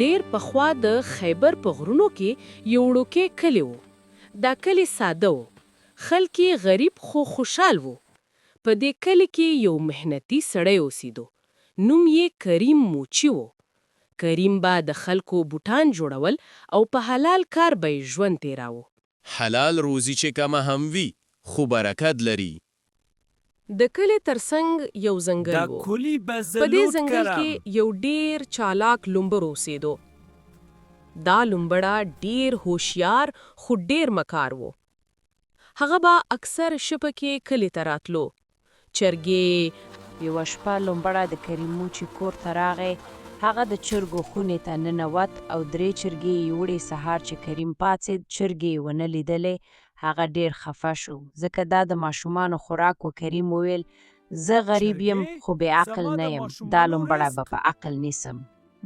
ډیر پخوا د خیبر په غرونو کې یو وړوکی کلی و. دا کلی ساده و. خلک یې غریب خو خوشحال وو. په دې کلی کې یو محنتي سړی اوسېدو. نوم یې کریم موچي و. کریم به د خلکو بوټان جوړول او په حلال کار به یې ژوند تیراوه. حلال روزي چې کمه هم وي خو برکت لري. د کلي ترڅنګ یو ځنګل و. په دې ځنګل کې یو ډیر چالاک لومبر اوسېدو. دا لومبړه ډیر هوښیار خو ډیر مکار و. هغه به اکثر شپه کې کلي ته راتلو. چرګې یوه شپه لومبړه د کریم موچي کور ته راغی. هغه د چرګو خونې ته ننوت او 3 چرګې یې وړې. سهار چې کریم پاڅېد چرګې یې ونه لیدلې. هغه ډیر خفه شو ځکه دا د ماشومانو خوراک و. کریم وویل زه غریب یم خو بې عقل نه یم. دا لومبړی به په عقل نیسم.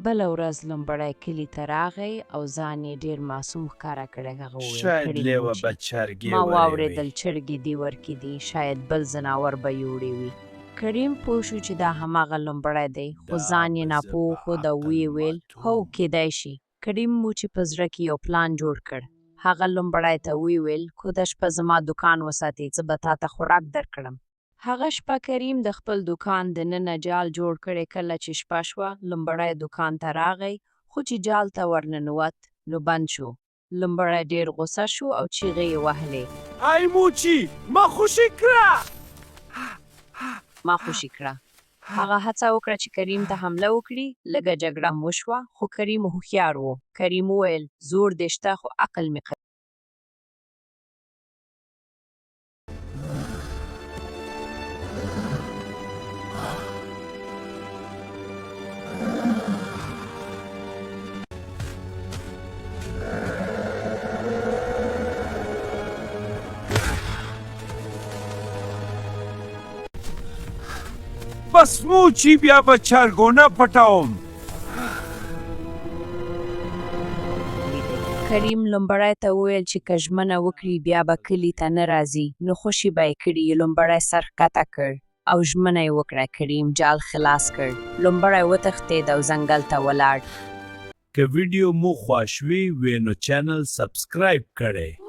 بله ورځ لومبړی کلي ته راغی او ځان یې ډیر معصوم ښکاره کړی. هغه وویل ما واورېدل چرګې دې ورکې دي. شاید بل ځناور به یې وړی وي. کریم پوه شو چې دا هماغه لومبړی دی خو ځان یې ناپوه ښود او ویې ویل هو کیدای شي. کریم موچي په زړه کې یو پلان جوړ کړ. هغه لومبړی ته ویې ویل کوده شپه زما دکان وساتې زه به تا ته خوراک درکړم. هغه شپه کریم د خپل دکان دننه جال جوړ کړی. کله چې شپه شوه لومبړی دکان ته راغی خو چې جال ته ورننوت نو بند شو. لومبړی ډیر غوسه شو او چیغې یې وهلې ای موچي ما خوشي کړه. هغه هڅه وکړه چې کریم ته حمله وکړي. لږه جګړه هم وشوه خو کریم هوښیار و. کریم وویل زور دې شته خو عقل مې بس موچي بیا به چرګو نه پټوم. کریم لومبړی ته وویل چې که ژمنه وکړي بیا به کلي ته نه راځي نو خوشي به یې کړي. لومبړی سر ښکته کړ او ژمنه یې وکړه. کریم جال خلاص کړ. لومبړی وتښتېد او ځنګل ته ولاړ. که ویډیو مو خوښ وي نو چینل سبسکرایب کړئ.